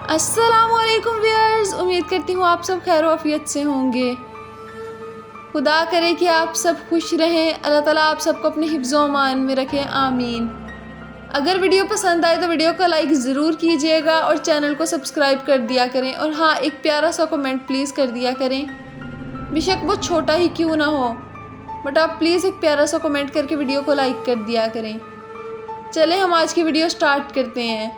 अस्सलामुअलैकुम व्यूअर्स, उम्मीद करती हूँ आप सब खैर आफियत से होंगे। खुदा करे कि आप सब खुश रहें। अल्लाह ताला आप सबको अपने हिफ्ज़ व अमान में रखे, आमीन। अगर वीडियो पसंद आए तो वीडियो को लाइक ज़रूर कीजिएगा और चैनल को सब्सक्राइब कर दिया करें। और हाँ, एक प्यारा सा कमेंट प्लीज़ कर दिया करें, बेशक वो छोटा ही क्यों ना हो, बट आप प्लीज़ एक प्यारा सा कमेंट करके वीडियो को लाइक कर दिया करें। चलें हम आज की वीडियो स्टार्ट करते हैं।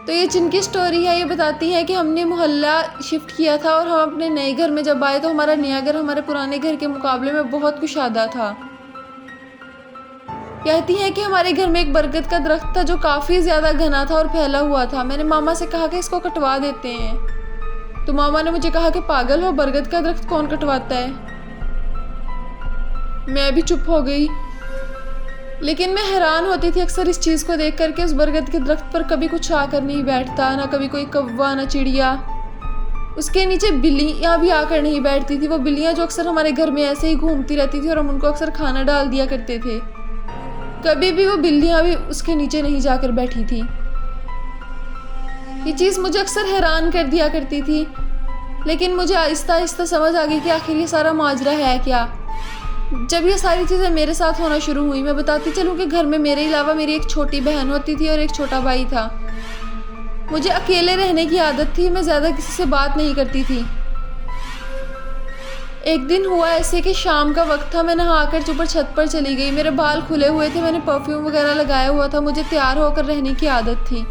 तो ये जिनकी स्टोरी है ये बताती है कि हमने मोहल्ला शिफ्ट किया था और हम अपने नए घर में जब आए तो हमारा नया घर हमारे पुराने घर के मुकाबले में बहुत कुशादा था। कहती हैं कि हमारे घर में एक बरगद का दरख्त था जो काफ़ी ज़्यादा घना था और फैला हुआ था। मैंने मामा से कहा कि इसको कटवा देते हैं, तो मामा ने मुझे कहा कि पागल हो, बरगद का दरख्त कौन कटवाता है। मैं भी चुप हो गई, लेकिन मैं हैरान होती थी अक्सर इस चीज़ को देख कर के उस बरगद के दरख्त पर कभी कुछ आकर नहीं बैठता, ना कभी कोई कौवा ना चिड़िया। उसके नीचे बिल्लियाँ भी आकर नहीं बैठती थी, वो बिल्लियाँ जो अक्सर हमारे घर में ऐसे ही घूमती रहती थी और हम उनको अक्सर खाना डाल दिया करते थे। कभी भी वो बिल्लियाँ भी उसके नीचे नहीं जाकर बैठी थी। ये चीज़ मुझे अक्सर हैरान कर दिया करती थी, लेकिन मुझे आहिस्ता आहिस्ता समझ आ गई कि आखिर ये सारा माजरा है क्या। जब ये सारी चीज़ें मेरे साथ होना शुरू हुई, मैं बताती चलूँ कि घर में मेरे अलावा मेरी एक छोटी बहन होती थी और एक छोटा भाई था। मुझे अकेले रहने की आदत थी, मैं ज़्यादा किसी से बात नहीं करती थी। एक दिन हुआ ऐसे कि शाम का वक्त था, मैं नहाकर ऊपर छत पर चली गई। मेरे बाल खुले हुए थे, मैंने परफ्यूम वगैरह लगाया हुआ था, मुझे तैयार होकर रहने की आदत थी।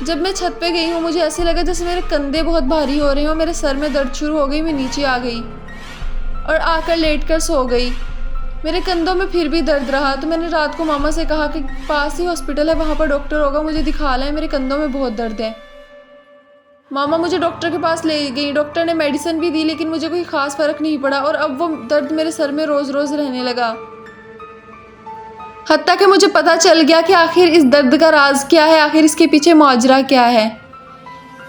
जब मैं छत पे गई हूँ मुझे ऐसे लगा जैसे मेरे कंधे बहुत भारी हो रहे हो, मेरे सर में दर्द शुरू हो गई। मैं नीचे आ गई और आकर लेटकर सो गई। मेरे कंधों में फिर भी दर्द रहा, तो मैंने रात को मामा से कहा कि पास ही हॉस्पिटल है, वहाँ पर डॉक्टर होगा, मुझे दिखा लाएं, मेरे कंधों में बहुत दर्द है। मामा मुझे डॉक्टर के पास ले गई। डॉक्टर ने मेडिसिन भी दी, लेकिन मुझे कोई ख़ास फ़र्क नहीं पड़ा और अब वो दर्द मेरे सर में रोज़ रोज़ रहने लगा। हत्ता कि मुझे पता चल गया कि आखिर इस दर्द का राज क्या है, आखिर इसके पीछे माजरा क्या है।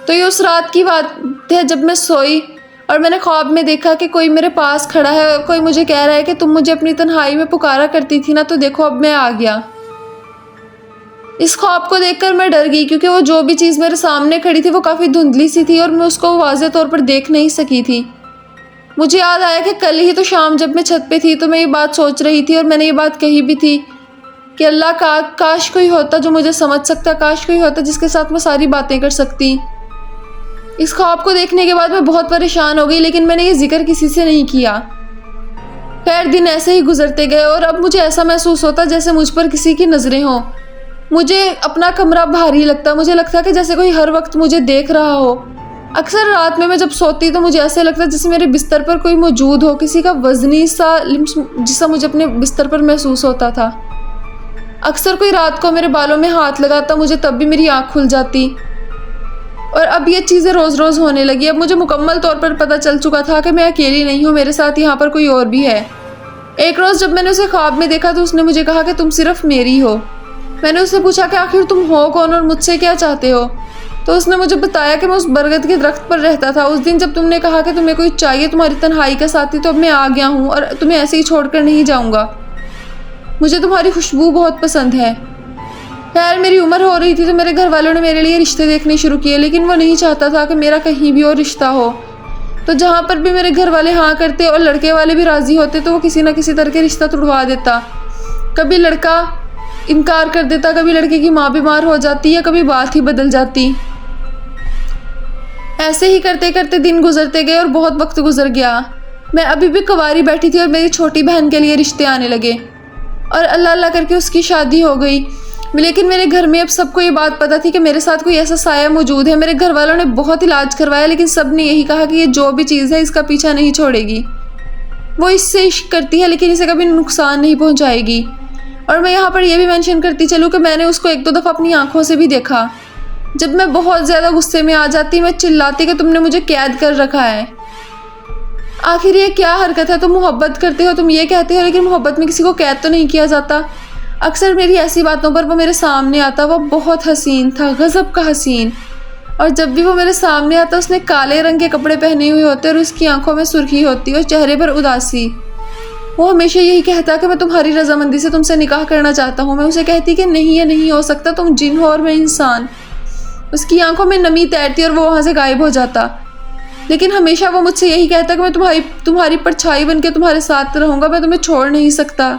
तो ये उस रात की बात है जब मैं सोई और मैंने ख्वाब में देखा कि कोई मेरे पास खड़ा है और कोई मुझे कह रहा है कि तुम मुझे अपनी तन्हाई में पुकारा करती थी ना, तो देखो अब मैं आ गया। इस ख्वाब को देखकर मैं डर गई, क्योंकि वो जो भी चीज़ मेरे सामने खड़ी थी वो काफ़ी धुंधली सी थी और मैं उसको वाज़े तौर पर देख नहीं सकी थी। मुझे याद आया कि कल ही तो शाम जब मैं छत पे थी तो मैं ये बात सोच रही थी और मैंने ये बात कही भी थी कि अल्लाह काश कोई होता जो मुझे समझ सकता, काश कोई होता जिसके साथ मैं सारी बातें कर सकती। इस ख्वाब को देखने के बाद मैं बहुत परेशान हो गई, लेकिन मैंने ये जिक्र किसी से नहीं किया। खैर दिन ऐसे ही गुजरते गए और अब मुझे ऐसा महसूस होता जैसे मुझ पर किसी की नज़रें हों। मुझे अपना कमरा भारी लगता, मुझे लगता कि जैसे कोई हर वक्त मुझे देख रहा हो। अक्सर रात में मैं जब सोती तो मुझे ऐसे लगता जैसे मेरे बिस्तर पर कोई मौजूद हो, किसी का वजनी सा जिसका मुझे अपने बिस्तर पर महसूस होता था। अक्सर कोई रात को मेरे बालों में हाथ लगाता, मुझे तब भी मेरी आँख खुल जाती। और अब ये चीज़ें रोज़ रोज़ होने लगी। अब मुझे मुकम्मल तौर पर पता चल चुका था कि मैं अकेली नहीं हूँ, मेरे साथ यहाँ पर कोई और भी है। एक रोज़ जब मैंने उसे ख्वाब में देखा तो उसने मुझे कहा कि तुम सिर्फ मेरी हो। मैंने उससे पूछा कि आखिर तुम हो कौन और मुझसे क्या चाहते हो। तो उसने मुझे बताया कि मैं उस बरगद के दरख्त पर रहता था। उस दिन जब तुमने कहा कि तुम्हें कोई चाहिए, तुम्हारी तन्हाई का साथी, तो अब मैं आ गया हूँ और तुम्हें ऐसे ही छोड़ कर नहीं जाऊँगा। मुझे तुम्हारी खुशबू बहुत पसंद है। खैर मेरी उम्र हो रही थी तो मेरे घर वालों ने मेरे लिए रिश्ते देखने शुरू किए, लेकिन वो नहीं चाहता था कि मेरा कहीं भी और रिश्ता हो। तो जहाँ पर भी मेरे घर वाले हाँ करते और लड़के वाले भी राज़ी होते तो वो किसी न किसी तरह के रिश्ता तुड़वा देता। कभी लड़का इनकार कर देता, कभी लड़के की माँ बीमार हो जाती या कभी बात ही बदल जाती। ऐसे ही करते करते दिन गुजरते गए और बहुत वक्त गुजर गया। मैं अभी भी कुंवारी बैठी थी और मेरी छोटी बहन के लिए रिश्ते आने लगे और अल्लाह अल्लाह करके उसकी शादी हो गई। लेकिन मेरे घर में अब सबको ये बात पता थी कि मेरे साथ कोई ऐसा साया मौजूद है। मेरे घर वालों ने बहुत इलाज करवाया, लेकिन सब ने यही कहा कि ये जो भी चीज़ है इसका पीछा नहीं छोड़ेगी। वो इससे इश्क करती है लेकिन इसे कभी नुकसान नहीं पहुंचाएगी। और मैं यहाँ पर यह भी मेंशन करती चलूँ कि मैंने उसको एक दो दफ़ा अपनी आंखों से भी देखा। जब मैं बहुत ज़्यादा गुस्से में आ जाती, मैं चिल्लाती कि तुमने मुझे कैद कर रखा है। आखिर ये क्या हरकत है, तुम मोहब्बत करते हो, तुम ये कहते हो, लेकिन मोहब्बत में किसी को कैद तो नहीं किया जाता। अक्सर मेरी ऐसी बातों पर वो मेरे सामने आता। वो बहुत हसीन था, गज़ब का हसीन। और जब भी वो मेरे सामने आता उसने काले रंग के कपड़े पहने हुए होते और उसकी आंखों में सुर्खी होती और चेहरे पर उदासी। वो हमेशा यही कहता कि मैं तुम्हारी रजामंदी से तुमसे निकाह करना चाहता हूँ। मैं उसे कहती कि नहीं, ये नहीं हो सकता, तुम जिन हो और मैं इंसान। उसकी आंखों में नमी तैरती और वो वहाँ से गायब हो जाता। लेकिन हमेशा वो मुझसे यही कहता कि मैं तुम्हारी परछाई बन के तुम्हारे साथ रहूँगा, मैं तुम्हें छोड़ नहीं सकता,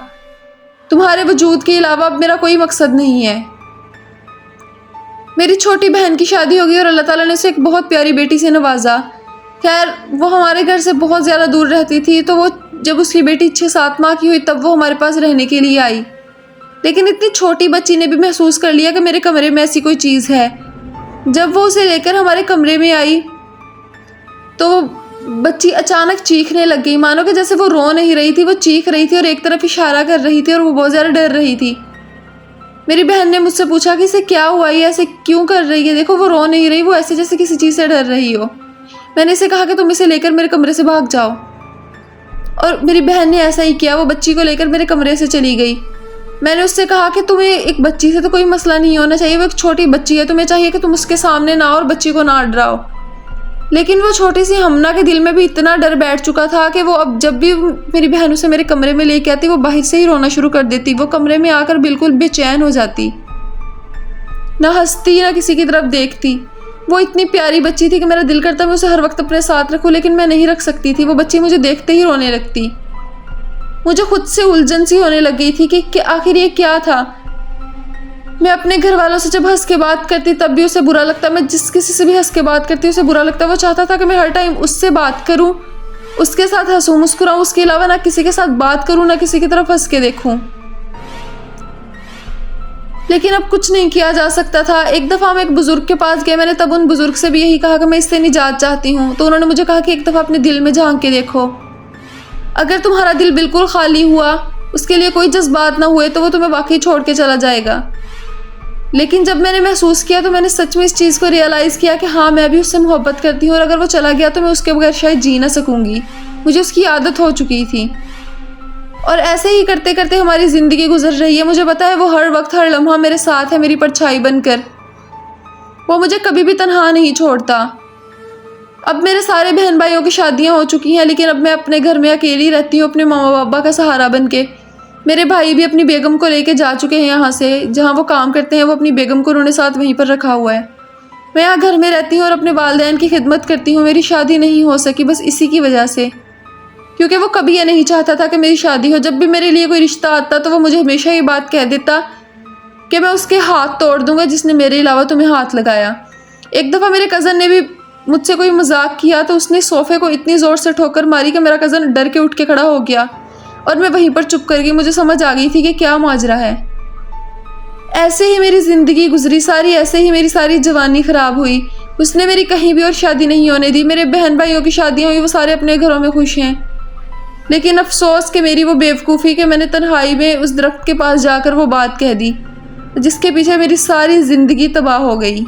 तुम्हारे वजूद के अलावा अब मेरा कोई मकसद नहीं है। मेरी छोटी बहन की शादी हो गई और अल्लाह ताला ने उसे एक बहुत प्यारी बेटी से नवाजा। खैर वो हमारे घर से बहुत ज़्यादा दूर रहती थी, तो वो जब उसकी बेटी 6-7 माह की हुई तब वो हमारे पास रहने के लिए आई। लेकिन इतनी छोटी बच्ची ने भी महसूस कर लिया कि मेरे कमरे में ऐसी कोई चीज़ है। जब वो उसे लेकर हमारे कमरे में आई तो वो बच्ची अचानक चीखने लग गई, मानो कि जैसे वो रो नहीं रही थी, वो चीख रही थी और एक तरफ इशारा कर रही थी और वो बहुत ज़्यादा डर रही थी। मेरी बहन ने मुझसे पूछा कि इसे क्या हुआ, ये ऐसे क्यों कर रही है, देखो वो रो नहीं रही, वो ऐसे जैसे किसी चीज़ से डर रही हो। मैंने इसे कहा कि तुम इसे लेकर मेरे कमरे से भाग जाओ, और मेरी बहन ने ऐसा ही किया, वो बच्ची को लेकर मेरे कमरे से चली गई। मैंने उससे कहा कि तुम्हें एक बच्ची से तो कोई मसला नहीं होना चाहिए, वो एक छोटी बच्ची है, तुम्हें चाहिए कि तुम उसके सामने ना और बच्ची को ना डराओ। लेकिन वो छोटी सी हमना के दिल में भी इतना डर बैठ चुका था कि वो अब जब भी मेरी बहन उसे मेरे कमरे में लेके आती, वो बाहर से ही रोना शुरू कर देती। वो कमरे में आकर बिल्कुल बेचैन हो जाती, ना हंसती ना किसी की तरफ देखती। वो इतनी प्यारी बच्ची थी कि मेरा दिल करता मैं उसे हर वक्त अपने साथ रखूं, लेकिन मैं नहीं रख सकती थी। वो बच्ची मुझे देखते ही रोने लगती। मुझे खुद से उलझन सी होने लग गई थी कि आखिर ये क्या था। मैं अपने घर वालों से जब हंस के बात करती तब भी उसे बुरा लगता, मैं जिस किसी से भी हंस के बात करती उसे बुरा लगता। वो चाहता था कि मैं हर टाइम उससे बात करूं, उसके साथ हंसूं मुस्कुराऊं, उसके अलावा ना किसी के साथ बात करूं, ना किसी की तरफ हंस के देखूं। लेकिन अब कुछ नहीं किया जा सकता था। एक दफ़ा हम एक बुज़ुर्ग के पास गए, मैंने तब उन बुज़ुर्ग से भी यही कहा कि मैं इससे निजात चाहती हूँ। तो उन्होंने मुझे कहा कि एक दफ़ा अपने दिल में झांक के देखो, अगर तुम्हारा दिल बिल्कुल खाली हुआ, उसके लिए कोई जज्बात ना हुए, तो वो तुम्हें वाकई छोड़ के चला जाएगा। लेकिन जब मैंने महसूस किया तो मैंने सच में इस चीज़ को रियलाइज़ किया कि हाँ, मैं भी उससे मोहब्बत करती हूँ, और अगर वो चला गया तो मैं उसके बगैर शायद जी ना सकूँगी। मुझे उसकी आदत हो चुकी थी, और ऐसे ही करते करते हमारी ज़िंदगी गुजर रही है। मुझे पता है वो हर वक्त हर लम्हा मेरे साथ है, मेरी परछाई बनकर। वो मुझे कभी भी तन्हा नहीं छोड़ता। अब मेरे सारे बहन भाइयों की शादियां हो चुकी हैं, लेकिन अब मैं अपने घर में अकेली रहती हूँ, अपने मामा बाबा का सहारा बन के। मेरे भाई भी अपनी बेगम को लेके जा चुके हैं यहाँ से, जहाँ वो काम करते हैं। वो अपनी बेगम को उन्होंने साथ वहीं पर रखा हुआ है। मैं यहाँ घर में रहती हूँ और अपने वालिदैन की खिदमत करती हूँ। मेरी शादी नहीं हो सकी बस इसी की वजह से, क्योंकि वो कभी ये नहीं चाहता था कि मेरी शादी हो। जब भी मेरे लिए कोई रिश्ता आता तो वो मुझे हमेशा ये बात कह देता कि मैं उसके हाथ तोड़ दूंगा जिसने मेरे अलावा तुम्हें हाथ लगाया। एक दफ़ा मेरे कज़न ने भी मुझसे कोई मजाक किया तो उसने सोफ़े को इतनी ज़ोर से ठोकर मारी कि मेरा कज़न डर के उठ के खड़ा हो गया, और मैं वहीं पर चुप कर गई। मुझे समझ आ गई थी कि क्या माजरा है। ऐसे ही मेरी ज़िंदगी गुजरी सारी, ऐसे ही मेरी सारी जवानी ख़राब हुई। उसने मेरी कहीं भी और शादी नहीं होने दी। मेरे बहन भाइयों की शादियाँ हुई, वो सारे अपने घरों में खुश हैं। लेकिन अफसोस कि मेरी वो बेवकूफ़ी कि मैंने तन्हाई में उस दरख्त के पास जाकर वो बात कह दी, जिसके पीछे मेरी सारी ज़िंदगी तबाह हो गई।